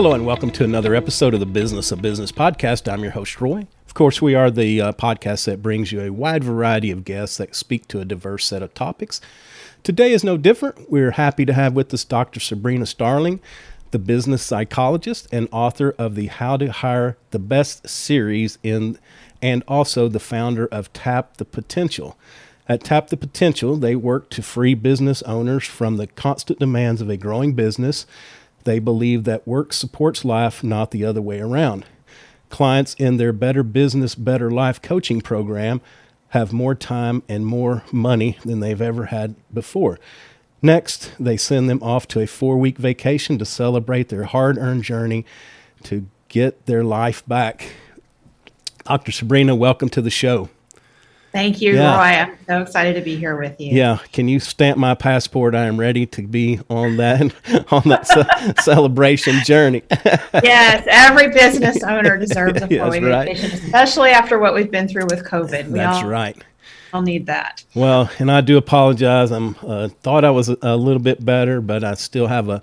Hello and welcome to another episode of the Business podcast. I'm your host, Roy. Of course, we are the podcast that brings you a wide variety of guests that speak to a diverse set of topics. Today is no different. We're happy to have with us Dr. Sabrina Starling, the business psychologist and author of the How to Hire the Best series and also the founder of Tap the Potential. At Tap the Potential, they work to free business owners from the constant demands of a growing business. They believe that work supports life, not the other way around. Clients in their Better Business, Better Life coaching program have more time and more money than they've ever had before. Next, they send them off to a 4-week vacation to celebrate their hard-earned journey to get their life back. Dr. Sabrina, welcome to the show. Thank you, Roy. I'm so excited to be here with you. Yeah. Can you stamp my passport? I am ready to be on that celebration journey. Yes. Every business owner deserves a 4-week vacation, especially after what we've been through with COVID. That's right. I'll need that. Well, and I do apologize. I'm thought I was a little bit better, but I still have a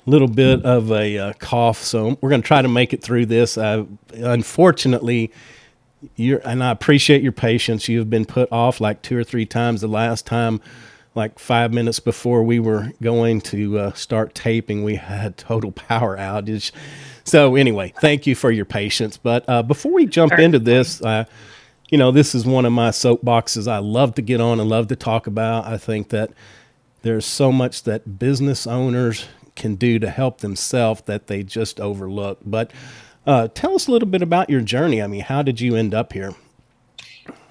little bit of a cough. So we're going to try to make it through this. Unfortunately, and I appreciate your patience. You've been put off like 2 or 3 times. The last time, like 5 minutes before we were going to start taping, we had total power outage. So anyway, thank you for your patience. But before we jump into this, this is one of my soapboxes I love to get on and love to talk about. I think that there's so much that business owners can do to help themselves that they just overlook. But tell us a little bit about your journey. I mean, how did you end up here?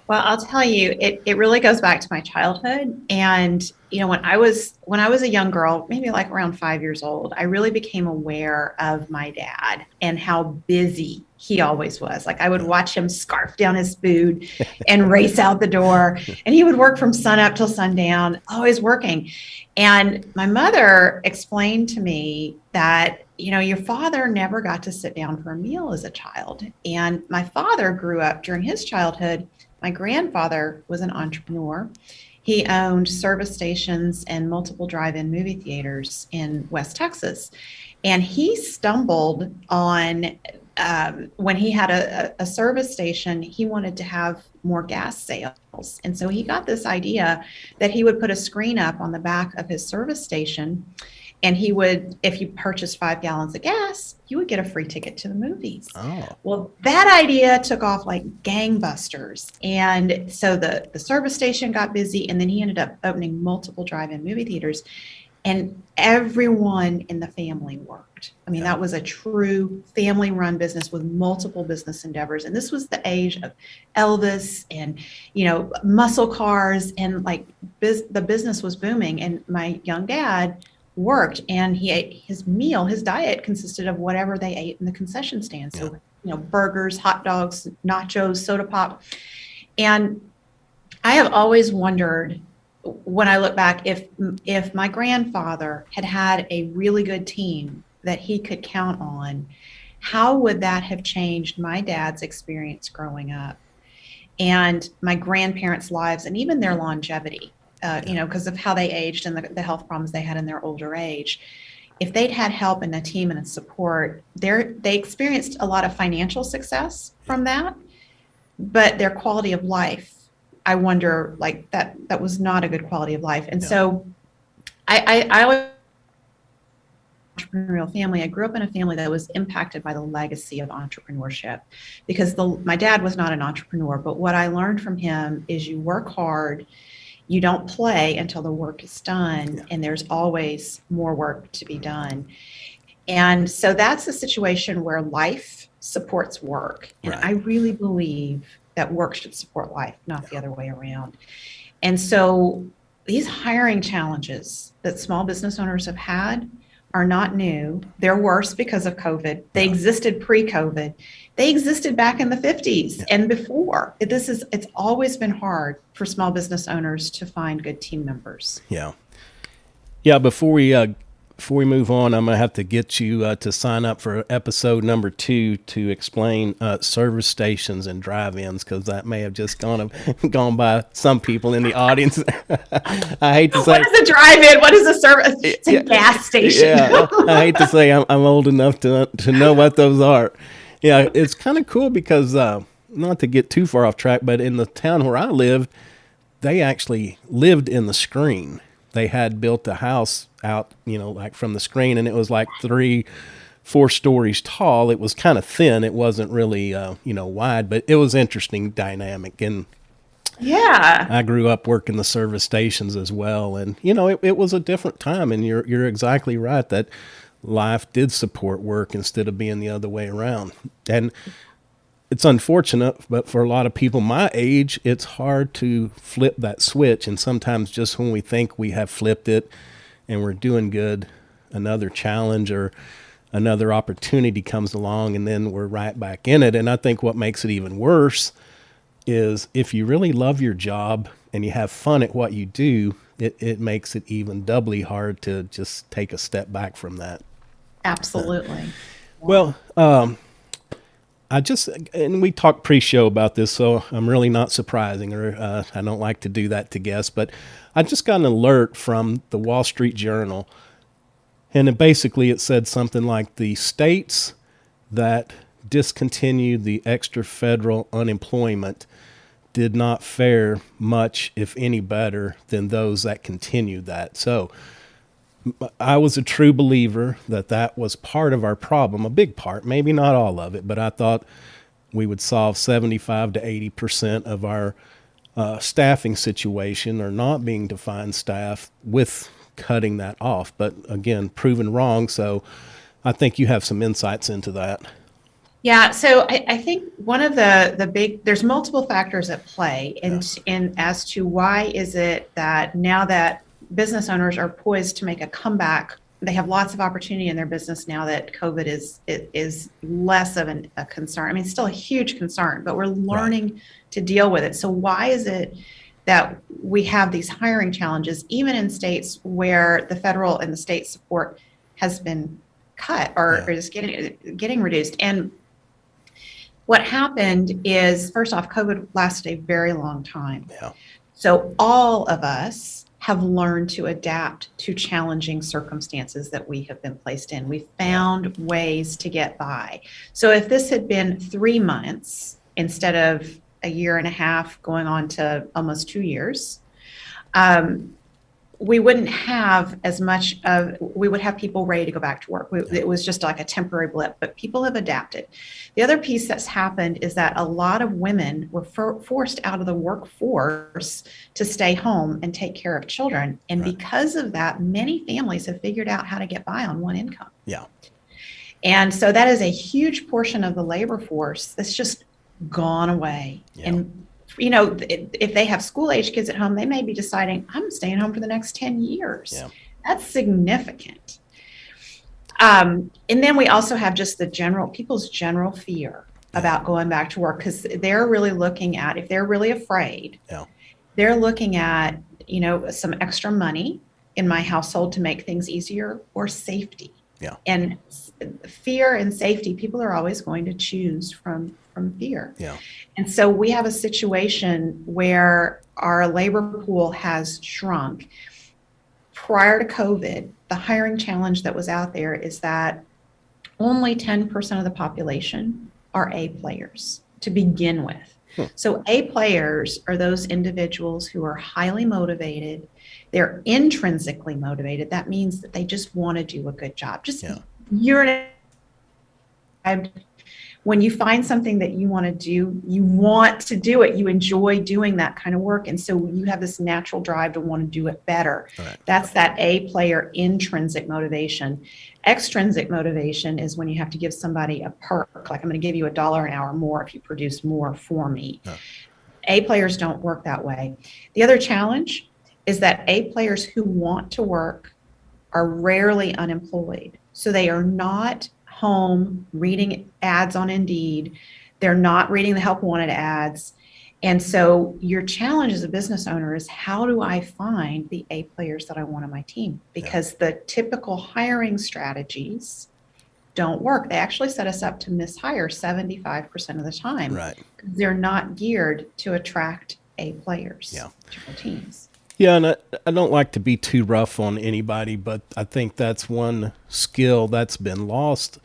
Well, I'll tell you, it really goes back to my childhood. And, when I was a young girl, maybe like around 5 years old, I really became aware of my dad and how busy he always was. Like I would watch him scarf down his food and race out the door. And he would work from sun up till sundown, always working. And my mother explained to me that, your father never got to sit down for a meal as a child. And my father grew up during his childhood. My grandfather was an entrepreneur. He owned service stations and multiple drive-in movie theaters in West Texas. And he stumbled on, when he had a service station, he wanted to have more gas sales. And so he got this idea that he would put a screen up on the back of his service station. And he would, if you purchased 5 gallons of gas, you would get a free ticket to the movies. Oh. Well, that idea took off like gangbusters. And so the service station got busy, and then he ended up opening multiple drive-in movie theaters. And everyone in the family worked. I mean, that was a true family-run business with multiple business endeavors. And this was the age of Elvis and, muscle cars, and like the business was booming. And my young dad worked, and he ate his diet consisted of whatever they ate in the concession stand. So, burgers, hot dogs, nachos, soda pop. And I have always wondered, when I look back, if my grandfather had a really good team that he could count on, how would that have changed my dad's experience growing up and my grandparents' lives and even their longevity? Because of how they aged and the health problems they had in their older age. If they'd had help and a team and a support, they experienced a lot of financial success from that, but their quality of life, I wonder, like that was not a good quality of life. And so I always entrepreneurial family. I grew up in a family that was impacted by the legacy of entrepreneurship, because my dad was not an entrepreneur, but what I learned from him is you work hard. You don't play until the work is done, and there's always more work to be done. And so that's a situation where life supports work. And I really believe that work should support life, not the other way around. And so these hiring challenges that small business owners have had are not new. They're worse because of COVID. They existed pre-COVID. They existed back in the 50s and before. It's always been hard for small business owners to find good team members. Yeah. Before we before we move on, I'm going to have to get you to sign up for episode number 2 to explain service stations and drive-ins, because that may have just gone by some people in the audience. I hate to say. What is a drive-in? What is a service? It's a gas station. Yeah, I hate to say I'm old enough to know what those are. Yeah, it's kind of cool because, not to get too far off track, but in the town where I lived, they actually lived in the screen. They had built a house out, like from the screen, and it was like 3-4 stories tall. It was kind of thin. It wasn't really, wide, but it was interesting dynamic. And yeah, I grew up working the service stations as well. And, it was a different time. And you're exactly right that life did support work instead of being the other way around. And it's unfortunate, but for a lot of people my age, it's hard to flip that switch. And sometimes just when we think we have flipped it and we're doing good, another challenge or another opportunity comes along, and then we're right back in it. And I think what makes it even worse is if you really love your job and you have fun at what you do, it makes it even doubly hard to just take a step back from that. Absolutely. Well, and we talked pre-show about this, so I'm really not surprising, or I don't like to do that to guests, but I just got an alert from the Wall Street Journal, and it said something like the states that discontinued the extra federal unemployment did not fare much, if any, better than those that continued that. So I was a true believer that was part of our problem, a big part, maybe not all of it, but I thought we would solve 75 to 80% of our staffing situation, or not being defined staff, with cutting that off. But again, proven wrong. So I think you have some insights into that. Yeah, so I think one of there's multiple factors at play in as to why is it that now that business owners are poised to make a comeback, they have lots of opportunity in their business now that COVID is less of a concern. I mean, it's still a huge concern, but we're learning to deal with it. So why is it that we have these hiring challenges, even in states where the federal and the state support has been cut or is getting reduced? And what happened is, first off, COVID lasted a very long time. Yeah. So all of us have learned to adapt to challenging circumstances that we have been placed in. We found ways to get by. So if this had been 3 months instead of a year and a half going on to almost 2 years, we wouldn't have as much we would have people ready to go back to work. It was just like a temporary blip, but people have adapted. The other piece that's happened is that a lot of women were forced out of the workforce to stay home and take care of children. And because of that, many families have figured out how to get by on one income. Yeah. And so that is a huge portion of the labor force that's just gone away. Yeah. And if they have school-age kids at home, they may be deciding, I'm staying home for the next 10 years. Yeah. That's significant. And then we also have just people's general fear about going back to work, because they're really looking at, if they're really afraid, they're looking at, some extra money in my household to make things easier, or safety. Yeah. And fear and safety, people are always going to choose from fear. Yeah. And so we have a situation where our labor pool has shrunk. Prior to COVID, the hiring challenge that was out there is that only 10% of the population are A players to begin with. So A players are those individuals who are highly motivated. They're intrinsically motivated. That means that they just want to do a good job. When you find something that you want to do, you want to do it. You enjoy doing that kind of work. And so you have this natural drive to want to do it better. Right. That's that A player intrinsic motivation. Extrinsic motivation is when you have to give somebody a perk, like I'm going to give you $1 an hour more if you produce more for me. Yeah. A players don't work that way. The other challenge is that A players who want to work are rarely unemployed. So they are not home reading ads on Indeed. They're not reading the help wanted ads. And so your challenge as a business owner is, how do I find the A players that I want on my team? Because the typical hiring strategies don't work. They actually set us up to mishire 75% of the time. Right. They're not geared to attract A players Yeah. to our teams. Yeah, and I don't like to be too rough on anybody, but I think that's one skill that's been lost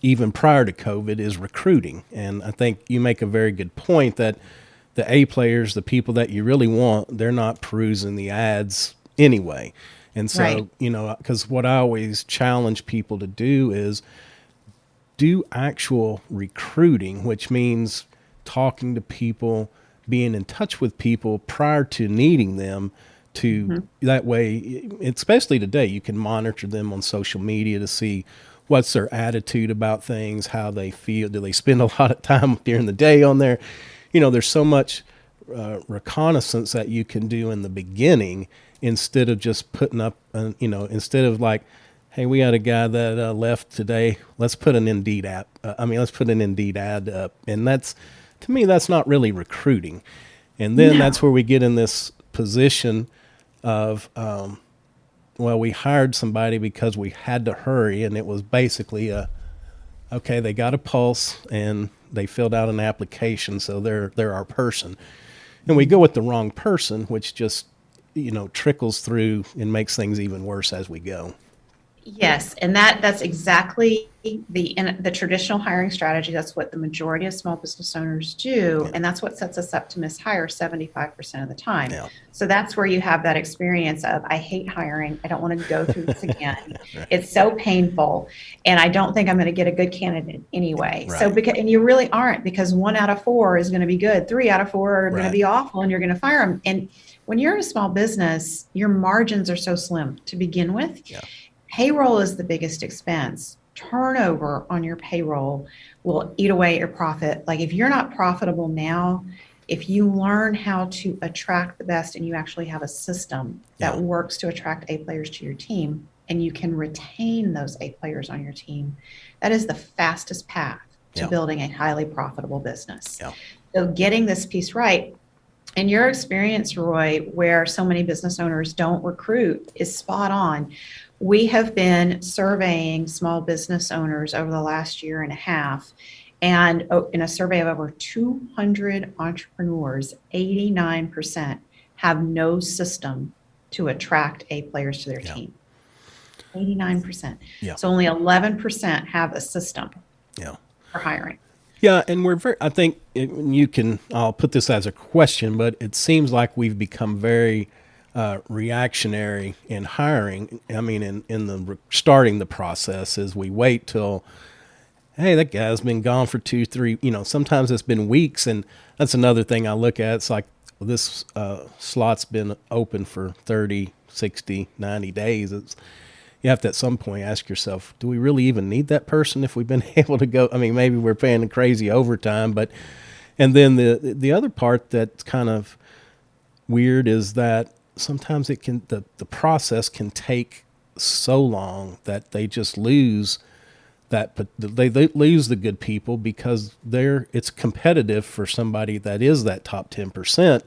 even prior to COVID is recruiting. And I think you make a very good point that the A players, the people that you really want, they're not perusing the ads anyway. And so, Right. because what I always challenge people to do is do actual recruiting, which means talking to people, being in touch with people prior to needing them to that way, especially today, you can monitor them on social media to see what's their attitude about things, how they feel. Do they spend a lot of time during the day on there? There's so much reconnaissance that you can do in the beginning instead of just putting up, instead of like, hey, we got a guy that left today. Let's put an Indeed app. Let's put an Indeed ad up. And to me, that's not really recruiting. And then that's where we get in this position of, we hired somebody because we had to hurry. And it was basically okay, they got a pulse and they filled out an application. So they're our person. And we go with the wrong person, which just, trickles through and makes things even worse as we go. Yes, and that's exactly the traditional hiring strategy. That's what the majority of small business owners do, and that's what sets us up to mishire 75% of the time. Yeah. So that's where you have that experience of, I hate hiring. I don't want to go through this again. Right. It's so painful, and I don't think I'm going to get a good candidate anyway. Right. So and you really aren't, because 1 out of 4 is going to be good, 3 out of 4 are going to be awful, and you're going to fire them. And when you're in a small business, your margins are so slim to begin with. Yeah. Payroll is the biggest expense. Turnover on your payroll will eat away at your profit. Like, if you're not profitable now, if you learn how to attract the best and you actually have a system that works to attract A players to your team, and you can retain those A players on your team, that is the fastest path to building a highly profitable business. Yeah. So getting this piece right, in your experience, Roy, where so many business owners don't recruit, is spot on. We have been surveying small business owners over the last year and a half, and in a survey of over 200 entrepreneurs, 89% have no system to attract A players to their team. 89%. Yeah. So only 11% have a system for hiring. Yeah, and I think I'll put this as a question, but it seems like we've become very reactionary in hiring. In starting the process, is we wait till, hey, that guy's been gone for 2-3, sometimes it's been weeks. And that's another thing I look at. It's like, this slot's been open for 30, 60, 90 days. You have to at some point ask yourself, do we really even need that person if we've been able to go? Maybe we're paying a crazy overtime, and then the other part that's kind of weird is that sometimes the process can take so long that they just lose they lose the good people, because it's competitive for somebody that is that top 10%.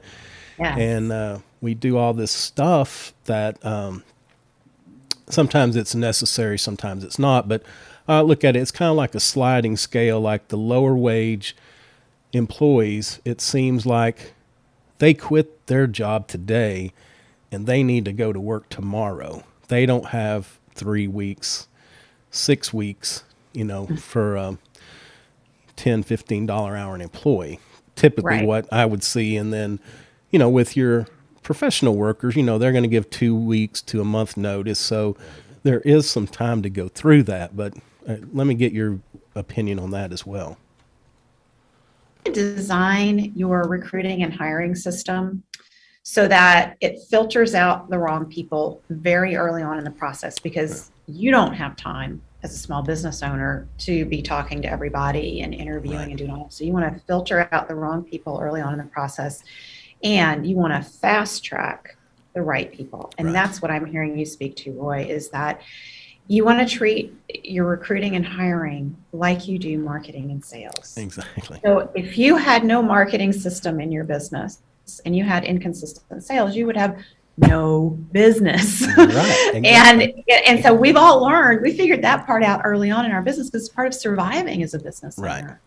Yes. And we do all this stuff that sometimes it's necessary, sometimes it's not. But look at it, it's kind of like a sliding scale. Like the lower wage employees, it seems like they quit their job today and they need to go to work tomorrow. They don't have 3 weeks, 6 weeks, for $10, $15 hour an employee. Typically what I would see. And then, with your professional workers, they're going to give 2 weeks to a month notice. So there is some time to go through that. But let me get your opinion on that as well. Design your recruiting and hiring system so that it filters out the wrong people very early on in the process, because you don't have time as a small business owner to be talking to everybody and interviewing and doing all that. So you want to filter out the wrong people early on in the process, and you want to fast track the right people. And that's what I'm hearing you speak to, Roy, is that You want to treat your recruiting and hiring like you do marketing and sales. Exactly. So if you had no marketing system in your business and you had inconsistent sales, you would have no business. Right. Exactly. and so we've all learned, we figured that part out early on in our business because it's part of surviving as a business Right. owner.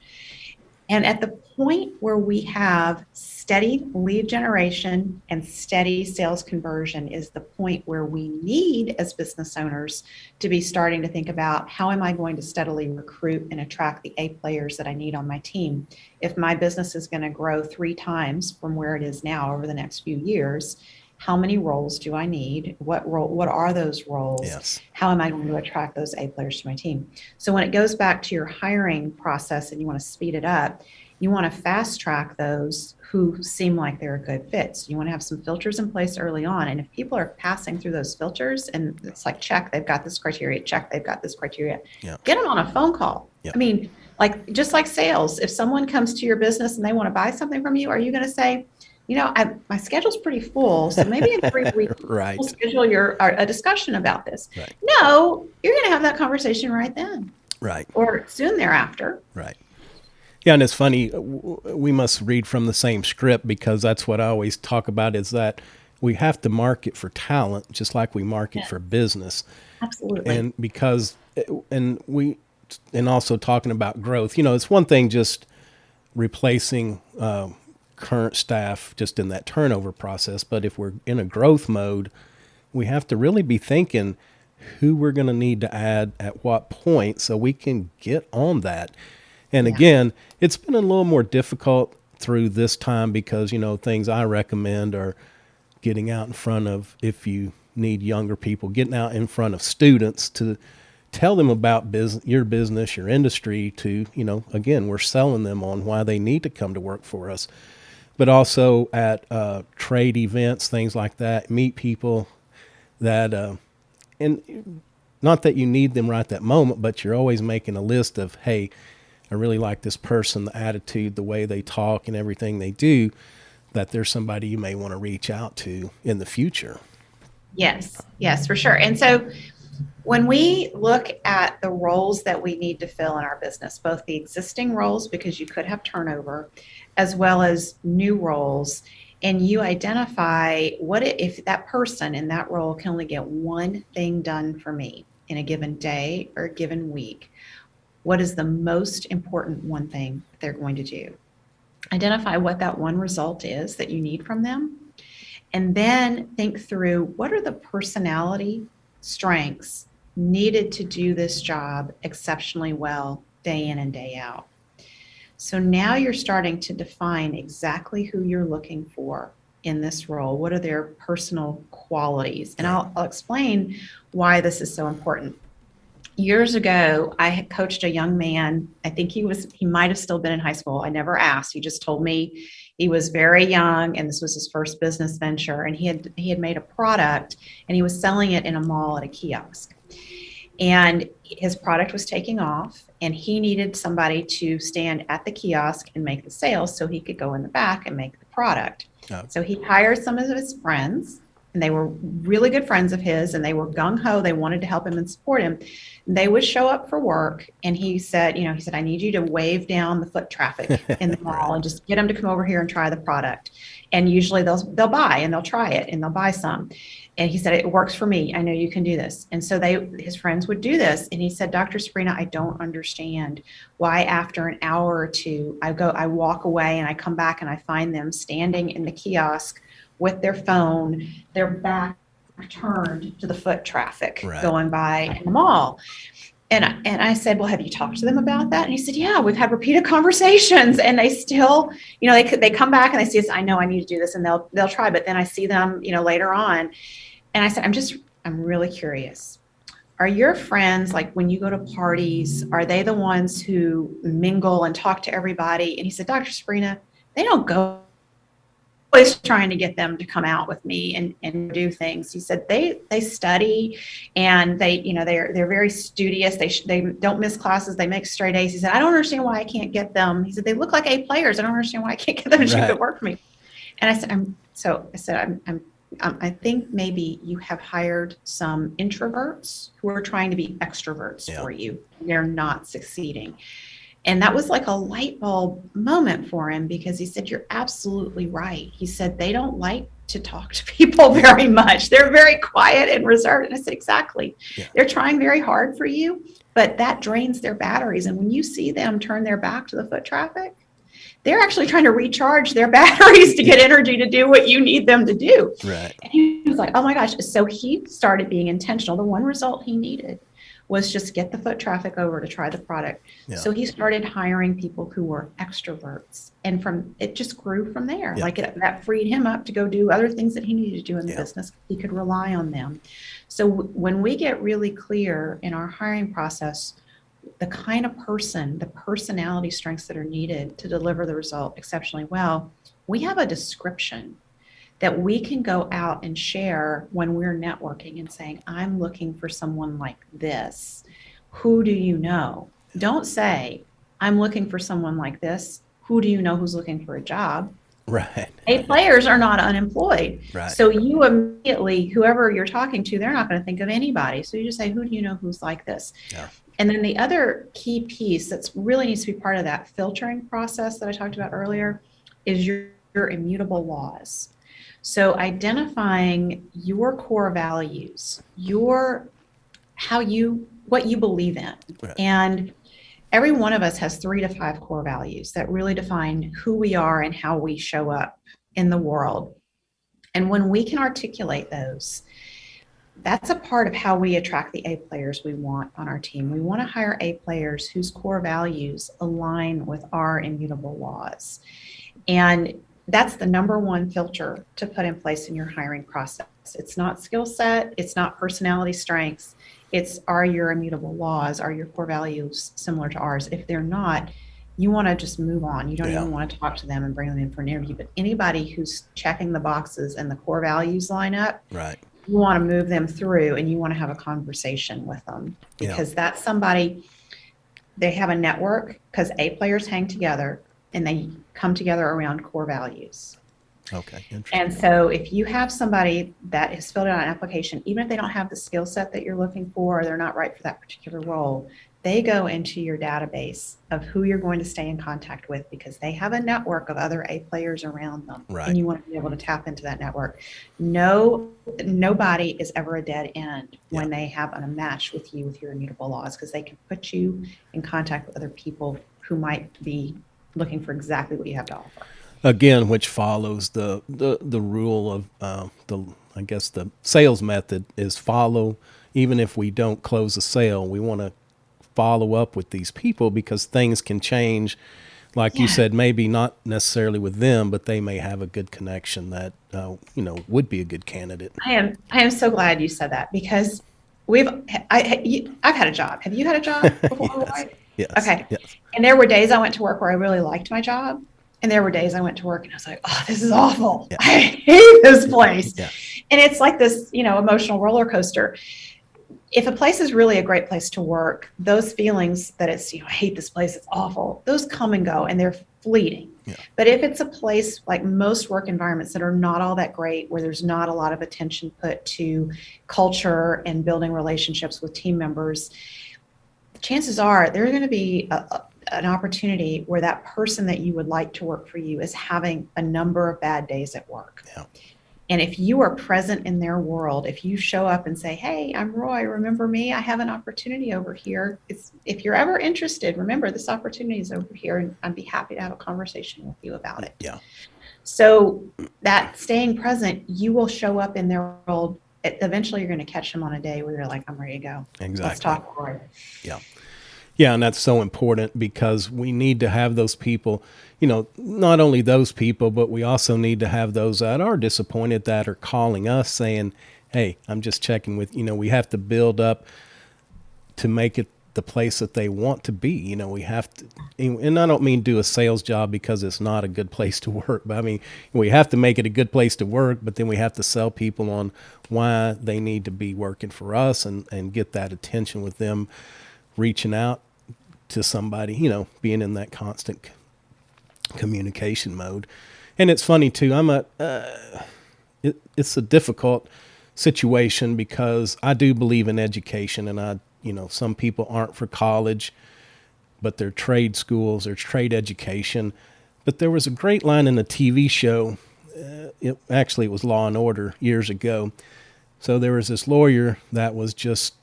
And at the point where we have steady lead generation and steady sales conversion is the point where we need, as business owners, to be starting to think about how am I going to steadily recruit and attract the A players that I need on my team. If my business is going to grow 3 times from where it is now over the next few years, how many roles do I need? What are those roles? Yes. How am I going to attract those A players to my team? So when it goes back to your hiring process and you want to speed it up, you want to fast track those who seem like they're a good fit. So you want to have some filters in place early on. And if people are passing through those filters and it's like, check, they've got this criteria, check, they've got this criteria, get them on a phone call. I mean, like, just like sales, if someone comes to your business and they want to buy something from you, are you going to say, my schedule's pretty full, so maybe in 3 weeks Right. we'll schedule a discussion about this. Right. No, you're going to have that conversation right then. Right. Or soon thereafter. Right. Yeah, and it's funny, we must read from the same script because that's what I always talk about is that we have to market for talent just like we market for business. Absolutely. And because, and also talking about growth, it's one thing just replacing current staff just in that turnover process. But if we're in a growth mode, we have to really be thinking who we're going to need to add at what point so we can get on that. And again, it's been a little more difficult through this time because, things I recommend are getting out in front of, if you need younger people, getting out in front of students to tell them about your business, your industry to, again, we're selling them on why they need to come to work for us. But also at trade events, things like that, meet people that, and not that you need them right that moment, but you're always making a list of, hey, I really like this person, the attitude, the way they talk and everything they do, that there's somebody you may want to reach out to in the future. Yes, for sure. And so when we look at the roles that we need to fill in our business, both the existing roles, because you could have turnover, as well as new roles, and you identify if that person in that role can only get one thing done for me in a given day or a given week, what is the most important one thing they're going to do? Identify what that one result is that you need from them, and then think through what are the personality strengths needed to do this job exceptionally well day in and day out. So now you're starting to define exactly who you're looking for in this role. What are their personal qualities? And I'll explain why this is so important. Years ago, I had coached a young man. I think he might have still been in high school. I never asked. He just told me he was very young and this was his first business venture. And he had made a product and he was selling it in a mall at a kiosk. And his product was taking off and he needed somebody to stand at the kiosk and make the sales so he could go in the back and make the product. Oh. So he hired some of his friends, and they were really good friends of his, and they were gung-ho. They wanted to help him and support him. They would show up for work, and he said, I need you to wave down the foot traffic in the mall and just get them to come over here and try the product. And usually they'll buy and they'll try it and they'll buy some. And he said, it works for me. I know you can do this. And so his friends would do this. And he said, Dr. Sabrina, I don't understand why after an hour or two, I walk away and I come back and I find them standing in the kiosk with their phone, their back turned to the foot traffic going by in the mall. And I said, well, have you talked to them about that? And he said, yeah, we've had repeated conversations, and they still, they come back and they see this. I know I need to do this, and they'll try. But then I see them, later on, and I said, I'm really curious. Are your friends, like when you go to parties, are they the ones who mingle and talk to everybody? And he said, Dr. Sabrina, they don't go. Always trying to get them to come out with me and do things. He said they study and they're very studious. They don't miss classes. They make straight A's. He said, I don't understand why I can't get them. He said, they look like A players. I don't understand why I can't get them to do good work for me. And I said, I'm I think maybe you have hired some introverts who are trying to be extroverts Yeah. for you. They're not succeeding. And that was like a light bulb moment for him, because he said, you're absolutely right. He said, they don't like to talk to people very much. They're very quiet and reserved. And I said, exactly. Yeah. They're trying very hard for you, but that drains their batteries. And when you see them turn their back to the foot traffic, they're actually trying to recharge their batteries to get energy to do what you need them to do. Right. And he was like, oh my gosh. So he started being intentional. The one result he needed was just get the foot traffic over to try the product. Yeah. So he started hiring people who were extroverts, and from it just grew from there. Yeah. Like that freed him up to go do other things that he needed to do in the business. He could rely on them. So when we get really clear in our hiring process, the kind of person, the personality strengths that are needed to deliver the result exceptionally well, we have a description that we can go out and share when we're networking and saying, I'm looking for someone like this. Who do you know? Don't say, I'm looking for someone like this. Who do you know who's looking for a job? Right. A players are not unemployed. Right. So you immediately, whoever you're talking to, they're not going to think of anybody. So you just say, who do you know who's like this? Yeah. And then the other key piece that's really needs to be part of that filtering process that I talked about earlier is your immutable laws. So identifying your core values, what you believe in. Right. And every one of us has 3 to 5 core values that really define who we are and how we show up in the world. And when we can articulate those, that's a part of how we attract the A players we want on our team. We want to hire A players whose core values align with our immutable laws. And that's the number one filter to put in place in your hiring process. It's not skill set, it's not personality strengths. It's, are your immutable laws, are your core values similar to ours? If they're not, you want to just move on. You don't even want to talk to them and bring them in for an interview. But anybody who's checking the boxes and the core values line up, right, you want to move them through and you want to have a conversation with them, because that's somebody, they have a network, because A players hang together and they come together around core values. Okay, interesting. And so if you have somebody that has filled out an application, even if they don't have the skill set that you're looking for, or they're not right for that particular role, they go into your database of who you're going to stay in contact with, because they have a network of other A players around them. Right. And you want to be able to tap into that network. Nobody is ever a dead end when they have a match with you with your immutable laws, because they can put you in contact with other people who might be looking for exactly what you have to offer. Again, which follows the rule of the sales method is follow. Even if we don't close a sale, we want to follow up with these people, because things can change. Like you said, maybe not necessarily with them, but they may have a good connection that would be a good candidate. I am so glad you said that, because I've had a job. Have you had a job before? Yes. Okay. Yes. And there were days I went to work where I really liked my job. And there were days I went to work and I was like, oh, this is awful. Yeah. I hate this place. Yeah. And it's like this, emotional roller coaster. If a place is really a great place to work, those feelings that it's, I hate this place, it's awful, those come and go and they're fleeting. Yeah. But if it's a place like most work environments that are not all that great, where there's not a lot of attention put to culture and building relationships with team members, chances are there's going to be an opportunity where that person that you would like to work for you is having a number of bad days at work. Yeah. And if you are present in their world, if you show up and say, hey, I'm Roy, remember me? I have an opportunity over here. If you're ever interested, remember this opportunity is over here, and I'd be happy to have a conversation with you about it. Yeah. So that staying present, you will show up in their world. Eventually you're going to catch them on a day where they're like, I'm ready to go. Exactly. Let's talk, Roy. Yeah. Yeah, and that's so important, because we need to have those people, not only those people, but we also need to have those that are disappointed, that are calling us saying, hey, I'm just checking with, we have to build up to make it the place that they want to be. We have to, and I don't mean do a sales job because it's not a good place to work, but I mean, we have to make it a good place to work, but then we have to sell people on why they need to be working for us, and get that attention with them reaching out to somebody, being in that constant communication mode. And it's funny too, it's a difficult situation because I do believe in education, and some people aren't for college, but they're trade schools or trade education. But there was a great line in a TV show. It was Law and Order years ago. So there was this lawyer that was just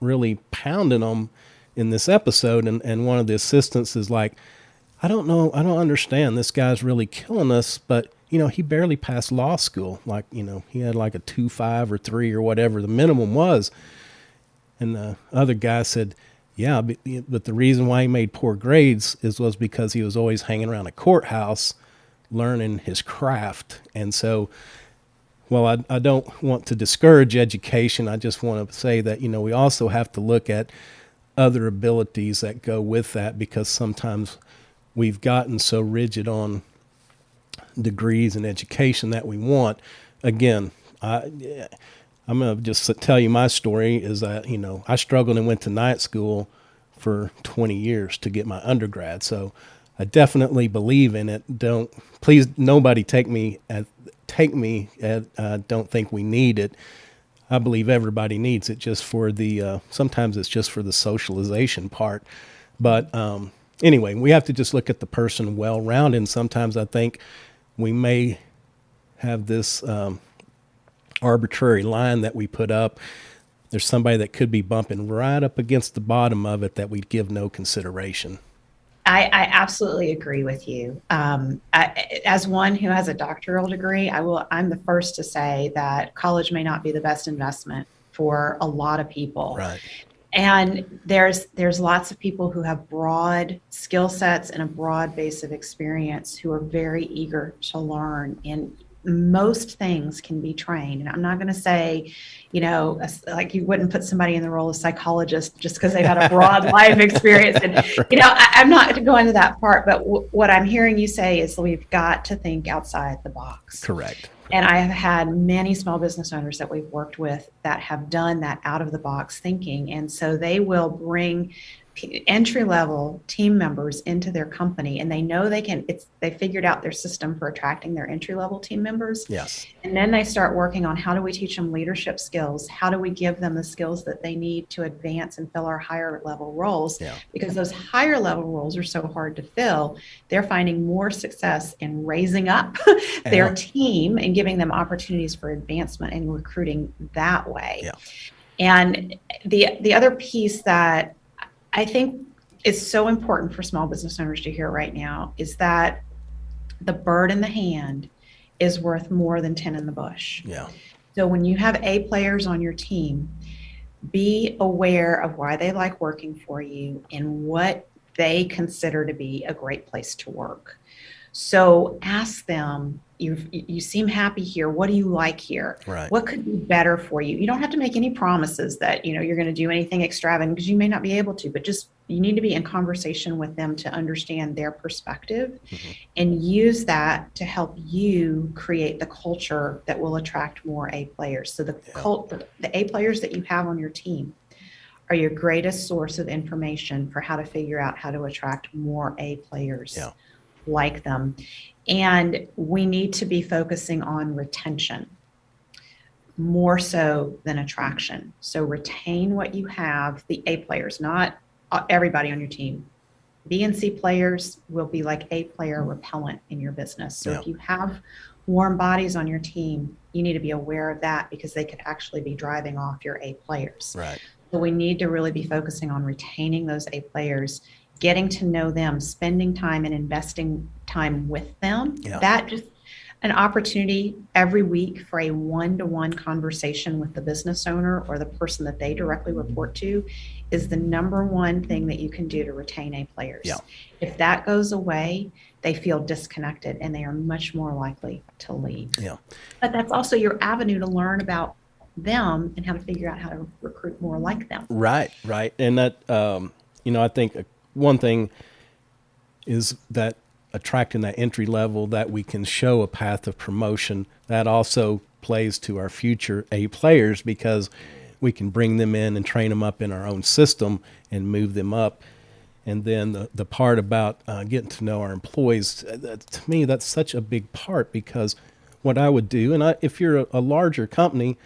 really pounding them in this episode, and one of the assistants is like, I don't know, I don't understand. This guy's really killing us, but he barely passed law school. Like, he had like a 2.5 or 3 or whatever the minimum was. And the other guy said, yeah, but the reason why he made poor grades was because he was always hanging around a courthouse learning his craft. And so, well, I don't want to discourage education. I just want to say that, we also have to look at other abilities that go with that, because sometimes we've gotten so rigid on degrees and education that we want. Again, I'm going to just tell you my story is that, I struggled and went to night school for 20 years to get my undergrad. So I definitely believe in it. Please, nobody take me don't think we need it. I believe everybody needs it, just for sometimes it's just for the socialization part. But anyway, we have to just look at the person well-rounded. And sometimes I think we may have this arbitrary line that we put up. There's somebody that could be bumping right up against the bottom of it that we'd give no consideration. I absolutely agree with you. As one who has a doctoral degree, I'm the first to say that college may not be the best investment for a lot of people. Right. And there's lots of people who have broad skill sets and a broad base of experience who are very eager to learn. And most things can be trained. And I'm not going to say, like you wouldn't put somebody in the role of psychologist just because they've had a broad life experience. And, I'm not going to that part, but what I'm hearing you say is we've got to think outside the box. Correct. And I have had many small business owners that we've worked with that have done that out of the box thinking. And so they will bring entry-level team members into their company, and they know they figured out their system for attracting their entry-level team members. Yes. And then they start working on, how do we teach them leadership skills? How do we give them the skills that they need to advance and fill our higher level roles? Yeah. Because those higher level roles are so hard to fill. They're finding more success in raising up their team and giving them opportunities for advancement and recruiting that way. Yeah. And the other piece that I think is so important for small business owners to hear right now is that the bird in the hand is worth more than 10 in the bush. Yeah. So when you have A players on your team, be aware of why they like working for you and what they consider to be a great place to work. So ask them, you seem happy here. What do you like here? Right. What could be better for you? You don't have to make any promises that, you're going to do anything extravagant, because you may not be able to, but just, you need to be in conversation with them to understand their perspective, and use that to help you create the culture that will attract more A players. So the A players that you have on your team are your greatest source of information for how to figure out how to attract more A players like them. And we need to be focusing on retention more so than attraction. So retain what you have, the A players, not everybody on your team. B and C players will be like A player repellent in your business. So if you have warm bodies on your team, you need to be aware of that, because they could actually be driving off your A players. Right. So we need to really be focusing on retaining those A players, getting to know them, spending time and investing time with them. That just an opportunity every week for a one-to-one conversation with the business owner or the person that they directly report to is the number one thing that you can do to retain A players. If that goes away, they feel disconnected and they are much more likely to leave. But that's also your avenue to learn about them and how to figure out how to recruit more like them. Right. And that, I think one thing is that attracting that entry level, that we can show a path of promotion, that also plays to our future A players, because we can bring them in and train them up in our own system and move them up. And then the part about getting to know our employees, to me, that's such a big part, because what I would do, and if you're a larger company,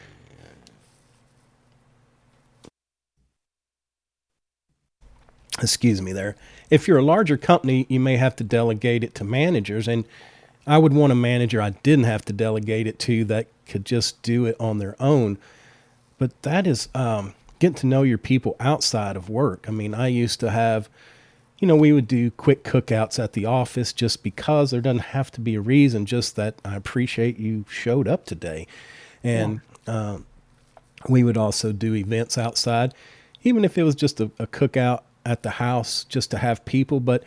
excuse me there, if you're a larger company, you may have to delegate it to managers. And I would want a manager I didn't have to delegate it to, that could just do it on their own. But that is getting to know your people outside of work. I mean, I used to have, we would do quick cookouts at the office just because. There doesn't have to be a reason, just that I appreciate you showed up today. And we would also do events outside, even if it was just a cookout at the house, just to have people. But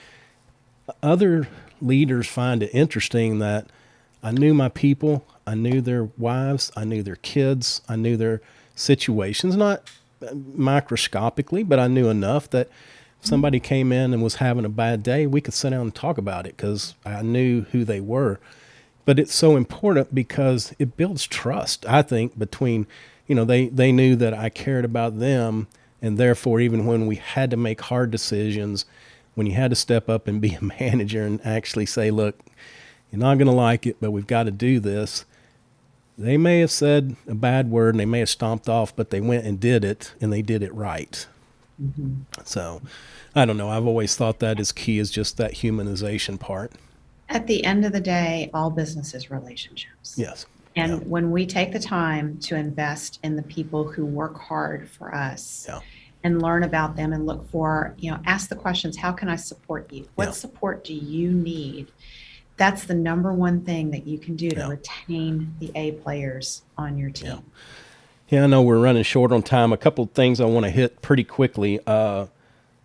other leaders find it interesting that I knew my people, I knew their wives, I knew their kids, I knew their situations, not microscopically, but I knew enough that if somebody came in and was having a bad day, we could sit down and talk about it because I knew who they were. But it's so important because it builds trust, I think, between, they knew that I cared about them. And therefore, even when we had to make hard decisions, when you had to step up and be a manager and actually say, look, you're not going to like it, but we've got to do this. They may have said a bad word and they may have stomped off, but they went and did it, and they did it right. Mm-hmm. So I don't know. I've always thought that is key, is just that humanization part. At the end of the day, all business is relationships. Yes. And when we take the time to invest in the people who work hard for us and learn about them and look for, ask the questions, how can I support you? What support do you need? That's the number one thing that you can do to retain the A players on your team. Yeah, I know we're running short on time. A couple of things I want to hit pretty quickly.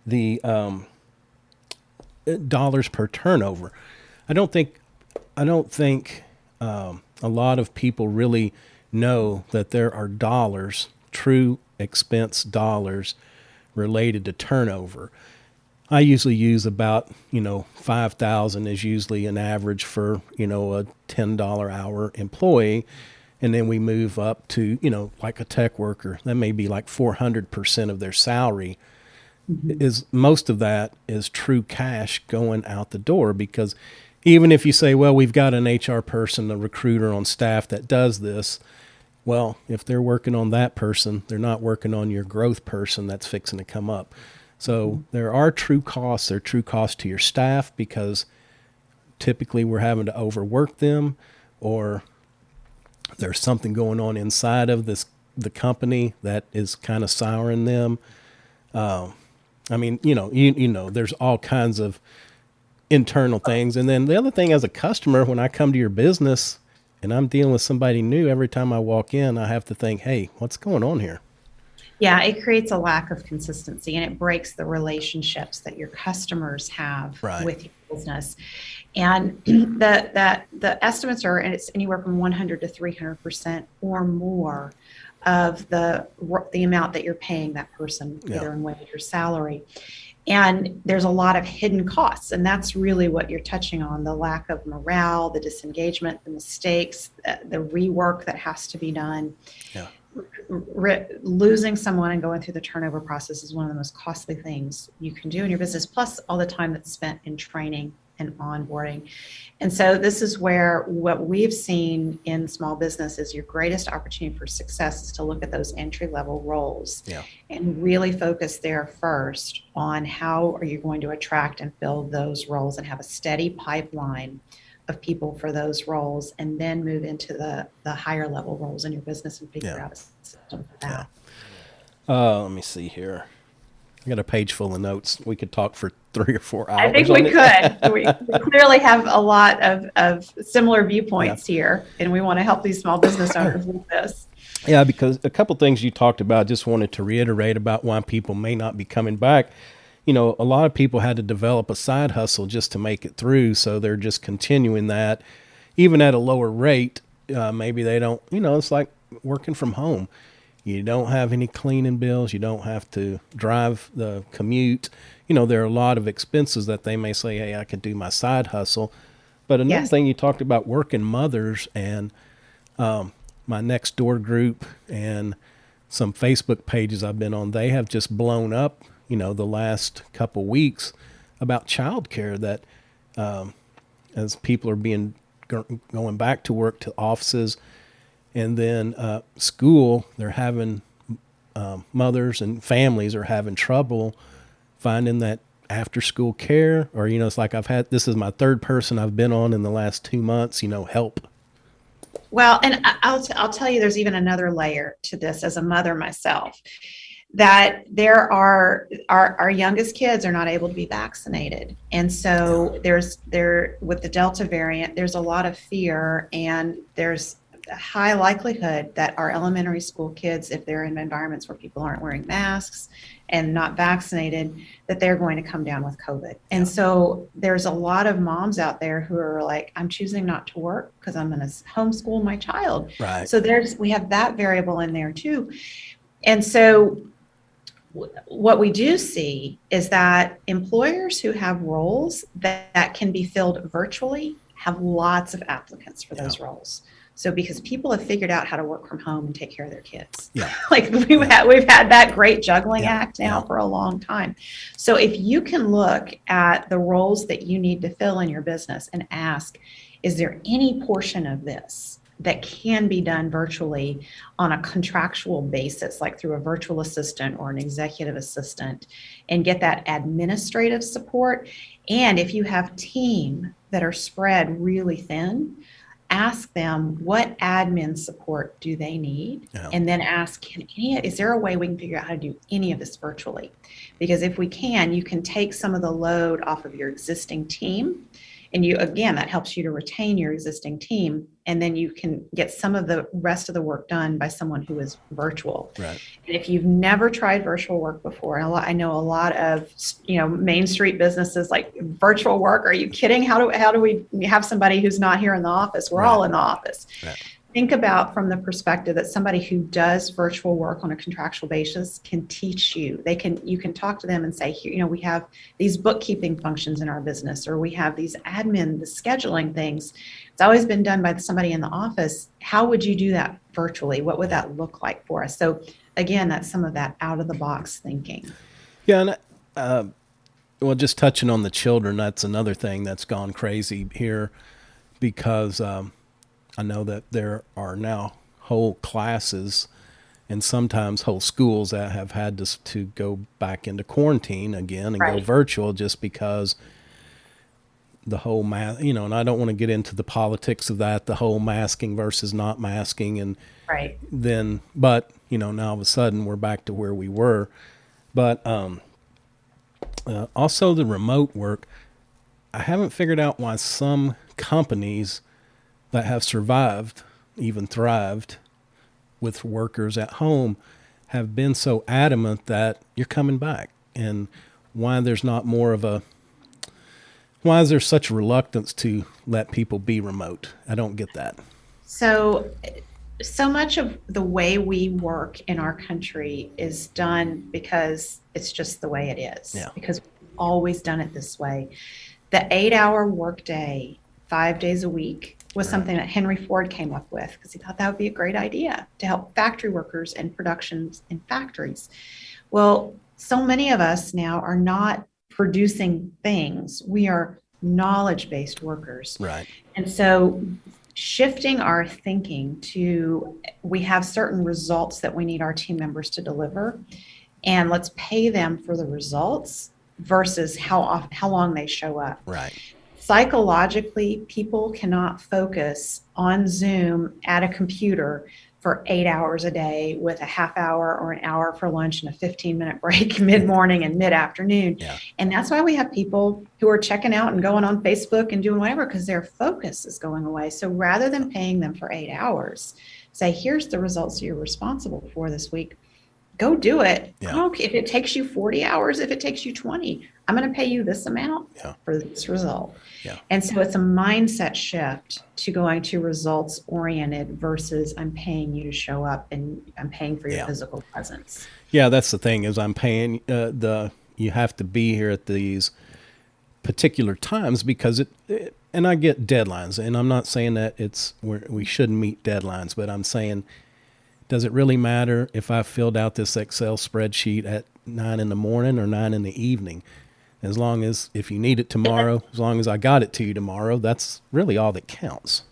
The dollars per turnover. I don't think a lot of people really know that there are dollars, true expense dollars, related to turnover. I usually use about, 5,000 is usually an average for, a $10 hour employee. And then we move up to, like a tech worker, that may be like 400% of their salary. Mm-hmm. Is most of that is true cash going out the door. Because even if you say, well, we've got an HR person, a recruiter on staff that does this, well, if they're working on that person, they're not working on your growth person that's fixing to come up. So there are true costs. There are true costs to your staff, because typically we're having to overwork them, or there's something going on inside of the company that is kind of souring them. There's all kinds of internal things. And then the other thing, as a customer, when I come to your business and I'm dealing with somebody new, every time I walk in, I have to think, hey, what's going on here? Yeah, it creates a lack of consistency, and it breaks the relationships that your customers have with your business. And the estimates are, and it's anywhere from 100 to 300% or more of the amount that you're paying that person, either in wage or salary. And there's a lot of hidden costs, and that's really what you're touching on: the lack of morale, the disengagement, the mistakes, the rework that has to be done. Yeah. Losing someone and going through the turnover process is one of the most costly things you can do in your business, plus all the time that's spent in training and onboarding. And so this is where what we've seen in small business is your greatest opportunity for success is to look at those entry-level roles and really focus there first on how are you going to attract and fill those roles, and have a steady pipeline of people for those roles, and then move into the higher level roles in your business and figure out a system for that. Let me see here. I got a page full of notes. We could talk for 3 or 4 hours. I think we could. We clearly have a lot of similar viewpoints here, and we want to help these small business owners with this. Yeah, because a couple things you talked about, just wanted to reiterate about why people may not be coming back. A lot of people had to develop a side hustle just to make it through. So they're just continuing that, even at a lower rate. Maybe they don't, it's like working from home. You don't have any cleaning bills. You don't have to drive the commute. There are a lot of expenses that they may say, hey, I could do my side hustle. But another thing, you talked about working mothers, and my next door group and some Facebook pages I've been on, they have just blown up, the last couple weeks about childcare, that as people are being going back to work to offices, and then school, they're having mothers and families are having trouble finding that after school care, or, it's like this is my third person I've been on in the last 2 months, help. Well, and I'll tell you, there's even another layer to this as a mother myself, that there are our youngest kids are not able to be vaccinated. And so with the Delta variant, there's a lot of fear, and there's a high likelihood that our elementary school kids, if they're in environments where people aren't wearing masks and not vaccinated, that they're going to come down with COVID. And so there's a lot of moms out there who are like, I'm choosing not to work because I'm going to homeschool my child. Right. So we have that variable in there too. And so what we do see is that employers who have roles that can be filled virtually have lots of applicants for those roles. So because people have figured out how to work from home and take care of their kids. Yeah. Like we've had that great juggling act now for a long time. So if you can look at the roles that you need to fill in your business and ask, is there any portion of this that can be done virtually on a contractual basis, like through a virtual assistant or an executive assistant, and get that administrative support? And if you have team that are spread really thin, ask them what admin support do they need, and then ask, is there a way we can figure out how to do any of this virtually? Because if we can, you can take some of the load off of your existing team, and that helps you to retain your existing team, and then you can get some of the rest of the work done by someone who is virtual. Right. And if you've never tried virtual work before, I know a lot of Main Street businesses like virtual work. Are you kidding? How do we have somebody who's not here in the office? We're all in the office. Right. Think about from the perspective that somebody who does virtual work on a contractual basis can teach you. You can talk to them and say, here, we have these bookkeeping functions in our business, or we have these admin, the scheduling things. It's always been done by somebody in the office. How would you do that virtually? What would that look like for us? So again, that's some of that out of the box thinking. Yeah. And just touching on the children, that's another thing that's gone crazy here, because I know that there are now whole classes and sometimes whole schools that have had to go back into quarantine again and go virtual, just because the whole and I don't want to get into the politics of that, the whole masking versus not masking. And then, but, now all of a sudden we're back to where we were. But also the remote work, I haven't figured out why some companies that have survived, even thrived with workers at home, have been so adamant that you're coming back, and why there's not more of why is there such reluctance to let people be remote? I don't get that. So much of the way we work in our country is done because it's just the way it is, because we've always done it this way. The 8-hour workday, 5 days a week, was something that Henry Ford came up with because he thought that would be a great idea to help factory workers and productions in factories. Well, so many of us now are not producing things. We are knowledge-based workers. Right. And so shifting our thinking to, we have certain results that we need our team members to deliver, and let's pay them for the results versus how long they show up. Right. Psychologically, people cannot focus on Zoom at a computer for 8 hours a day with a half hour or an hour for lunch and a 15-minute break mid-morning and mid-afternoon. Yeah. And that's why we have people who are checking out and going on Facebook and doing whatever, because their focus is going away. So rather than paying them for 8 hours, say, here's the results you're responsible for this week. Go do it. Yeah. Okay, if it takes you 40 hours, if it takes you 20, I'm going to pay you this amount for this result. Yeah. And so it's a mindset shift to going to results oriented versus I'm paying you to show up and I'm paying for your physical presence. Yeah, that's the thing, is I'm paying you have to be here at these particular times because and I get deadlines, and I'm not saying that we shouldn't meet deadlines, but I'm saying, does it really matter if I filled out this Excel spreadsheet at 9 in the morning or 9 in the evening? As long as if you need it tomorrow, as long as I got it to you tomorrow, that's really all that counts.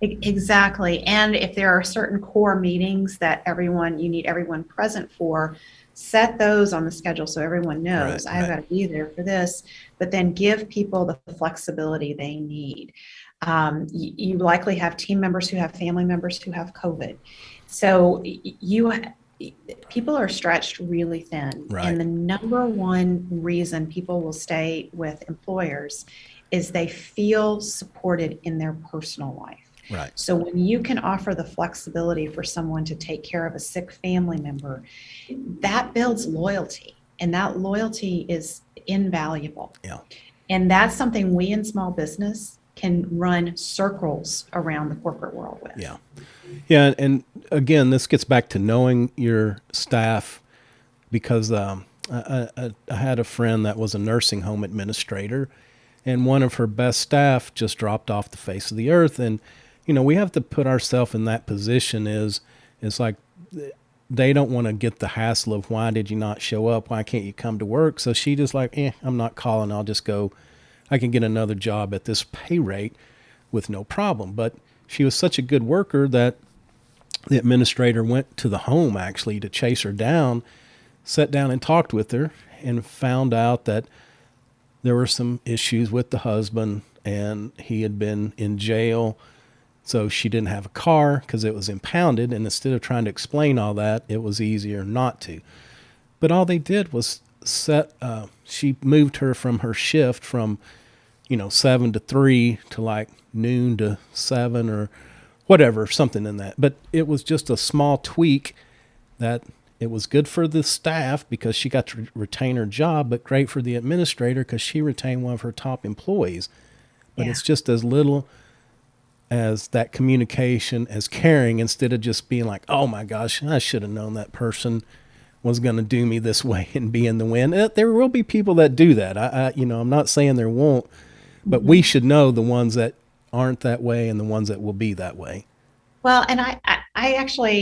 Exactly. And if there are certain core meetings that you need everyone present for, set those on the schedule so everyone knows I've got to be there for this, but then give people the flexibility they need. You likely have team members who have family members who have COVID. So people are stretched really thin. Right. And the number one reason people will stay with employers is they feel supported in their personal life. Right. So when you can offer the flexibility for someone to take care of a sick family member, that builds loyalty, and that loyalty is invaluable. Yeah. And that's something we in small business can run circles around the corporate world with. Yeah. Yeah. And again, this gets back to knowing your staff, because I had a friend that was a nursing home administrator, and one of her best staff just dropped off the face of the earth. And we have to put ourselves in that position. It's like they don't want to get the hassle of, why did you not show up? Why can't you come to work? So she just like, I'm not calling. I'll just go. I can get another job at this pay rate with no problem. But she was such a good worker that the administrator went to the home actually to chase her down, sat down and talked with her, and found out that there were some issues with the husband, and he had been in jail. So she didn't have a car because it was impounded. And instead of trying to explain all that, it was easier not to. But all they did was she moved her from her shift from, 7 to 3 to like noon to 7 or whatever, something in that. But it was just a small tweak that it was good for the staff because she got to retain her job, but great for the administrator because she retained one of her top employees. But it's just as little as that communication, as caring, instead of just being like, oh my gosh, I should have known that person was going to do me this way and be in the wind. There will be people that do that. I'm not saying there won't, but we should know the ones that aren't that way and the ones that will be that way. Well, and I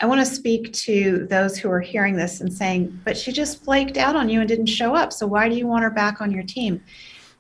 want to speak to those who are hearing this and saying, but she just flaked out on you and didn't show up. So why do you want her back on your team?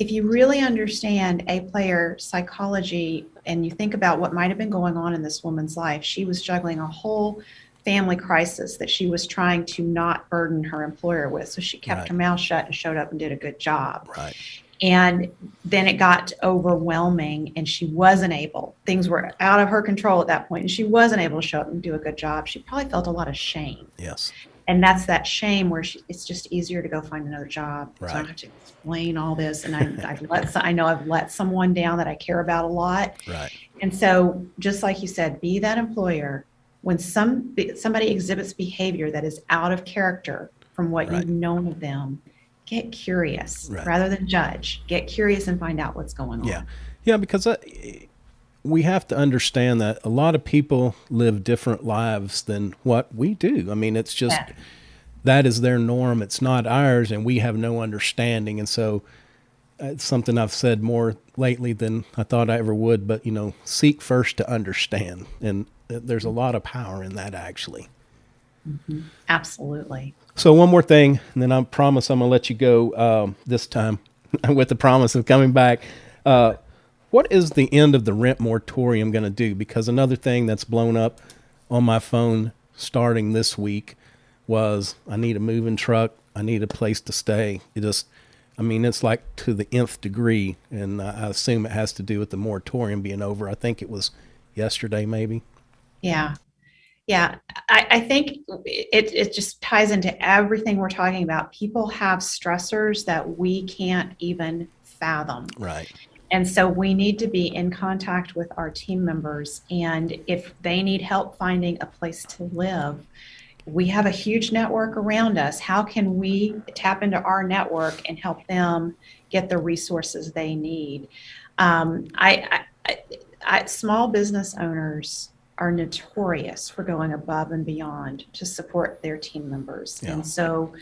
If you really understand A-player psychology and you think about what might have been going on in this woman's life, she was juggling a whole family crisis that she was trying to not burden her employer with. So she kept her mouth shut and showed up and did a good job. Right. And then it got overwhelming and she wasn't able. Things were out of her control at that point, and she wasn't able to show up and do a good job. She probably felt a lot of shame. Yes. And that's that shame where it's just easier to go find another job. Right. So I don't have to explain all this. And I know I've let someone down that I care about a lot. Right. And so just like you said, be that employer. When somebody exhibits behavior that is out of character from what you've known of them, get curious rather than judge. Get curious and find out what's going on. Yeah, because we have to understand that a lot of people live different lives than what we do. I mean, it's just that is their norm. It's not ours, and we have no understanding. And so it's something I've said more lately than I thought I ever would, but, seek first to understand. And there's a lot of power in that, actually. Mm-hmm. Absolutely. So one more thing, and then I promise I'm going to let you go this time with the promise of coming back. What is the end of the rent moratorium going to do? Because another thing that's blown up on my phone starting this week was I need a moving truck. I need a place to stay. It's like to the nth degree, and I assume it has to do with the moratorium being over. I think it was yesterday, maybe. Yeah. I think it just ties into everything we're talking about. People have stressors that we can't even fathom. Right. And so we need to be in contact with our team members. And if they need help finding a place to live, we have a huge network around us. How can we tap into our network and help them get the resources they need? Small business owners are notorious for going above and beyond to support their team members. Yeah. And so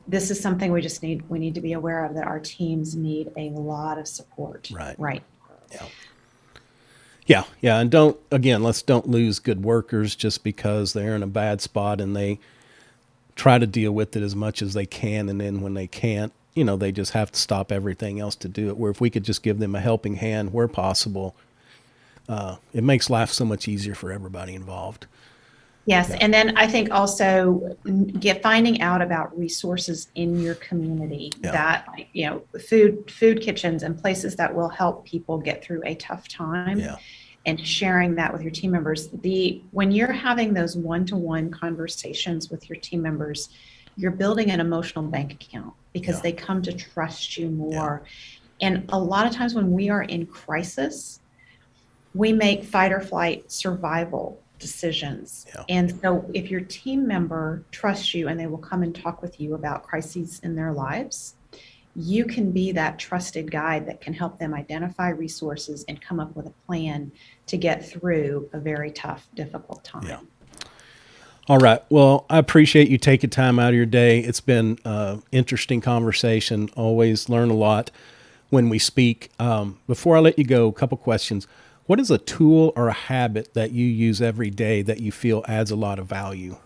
this is something we need to be aware of, that our teams need a lot of support. Right. Yeah. And let's don't lose good workers just because they're in a bad spot and they try to deal with it as much as they can. And then when they can't, they just have to stop everything else to do it. Where if we could just give them a helping hand where possible, it makes life so much easier for everybody involved. Yes, Yeah. and then I think also finding out about resources in your community Yeah. that, food kitchens and places that will help people get through a tough time, Yeah. and sharing that with your team members. When you're having those one-to-one conversations with your team members, you're building an emotional bank account because Yeah. they come to trust you more. And a lot of times when we are in crisis, we make fight or flight survival decisions. Yeah. And so if your team member trusts you and they will come and talk with you about crises in their lives, you can be that trusted guide that can help them identify resources and come up with a plan to get through a very tough, difficult time. Yeah. All right. Well, I appreciate you taking time out of your day. It's been an interesting conversation. Always learn a lot when we speak. Before I let you go, a couple questions. What is a tool or a habit that you use every day that you feel adds a lot of value?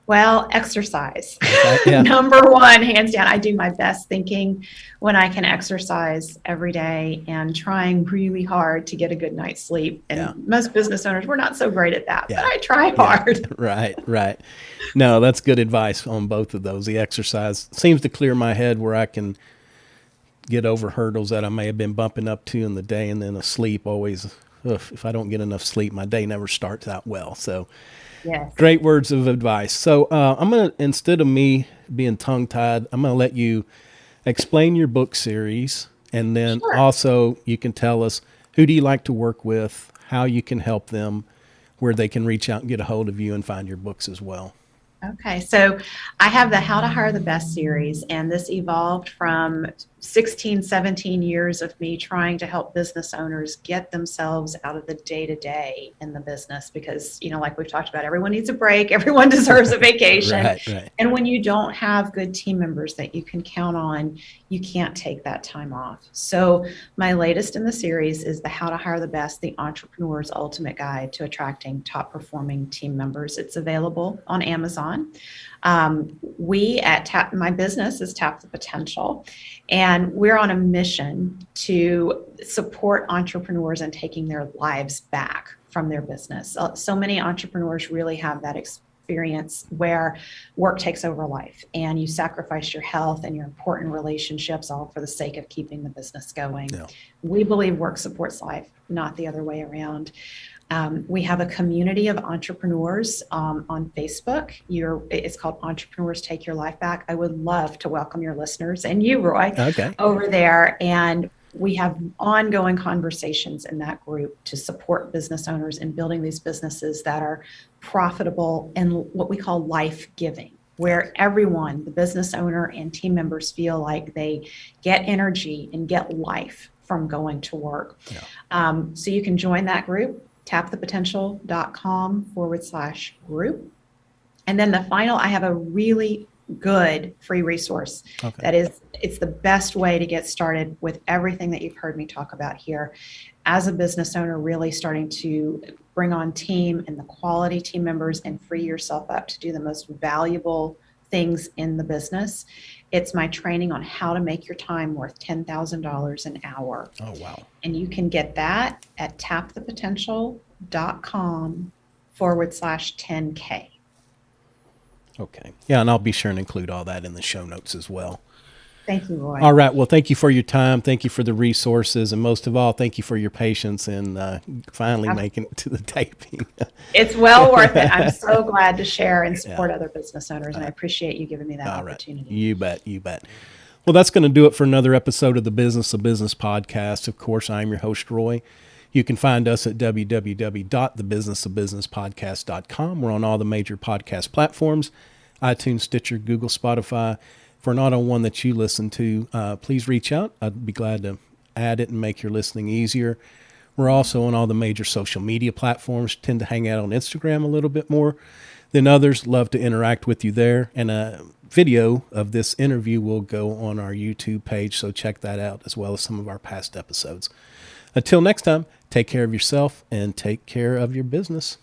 Well, exercise. Okay, yeah. Number one, hands down. I do my best thinking when I can exercise every day and trying really hard to get a good night's sleep. And most business owners, we're not so great at that, but I try hard. Right. No, that's good advice on both of those. The exercise seems to clear my head where I can get over hurdles that I may have been bumping up to in the day, and then a sleep always, if I don't get enough sleep, my day never starts out well. So yes. Great words of advice. So I'm going to, instead of me being tongue-tied, I'm going to let you explain your book series, and then also you can tell us who do you like to work with, how you can help them, where they can reach out and get a hold of you and find your books as well. Okay, so I have the How to Hire the Best series, and this evolved from 16, 17 years of me trying to help business owners get themselves out of the day-to-day in the business because, like we've talked about, everyone needs a break, everyone deserves a vacation. Right. And when you don't have good team members that you can count on, you can't take that time off. So my latest in the series is the How to Hire the Best, the Entrepreneur's Ultimate Guide to Attracting Top-Performing Team Members. It's available on Amazon. We at my business is Tap the Potential, and we're on a mission to support entrepreneurs in taking their lives back from their business. So many entrepreneurs really have that experience where work takes over life and you sacrifice your health and your important relationships all for the sake of keeping the business going. Yeah. We believe work supports life, not the other way around. We have a community of entrepreneurs on Facebook. It's called Entrepreneurs Take Your Life Back. I would love to welcome your listeners and you, Roy, over there. And we have ongoing conversations in that group to support business owners in building these businesses that are profitable and what we call life-giving, where everyone, the business owner and team members, feel like they get energy and get life from going to work. Yeah. So you can join that group. tapthepotential.com/group. And then I have a really good free resource it's the best way to get started with everything that you've heard me talk about here. As a business owner, really starting to bring on team and the quality team members and free yourself up to do the most valuable things in the business. It's my training on how to make your time worth $10,000 an hour. Oh, wow. And you can get that at tapthepotential.com/10K. Okay. Yeah, and I'll be sure and include all that in the show notes as well. Thank you, Roy. All right. Well, thank you for your time. Thank you for the resources. And most of all, thank you for your patience and finally making it to the taping. It's well worth it. I'm so glad to share and support other business owners, and I appreciate you giving me that opportunity. You bet. Well, that's going to do it for another episode of the Business of Business podcast. Of course, I'm your host, Roy. You can find us at www.thebusinessofbusinesspodcast.com. We're on all the major podcast platforms, iTunes, Stitcher, Google, Spotify. If we're not on one that you listen to, please reach out. I'd be glad to add it and make your listening easier. We're also on all the major social media platforms, tend to hang out on Instagram a little bit more than others. Love to interact with you there. And a video of this interview will go on our YouTube page, so check that out as well as some of our past episodes. Until next time, take care of yourself and take care of your business.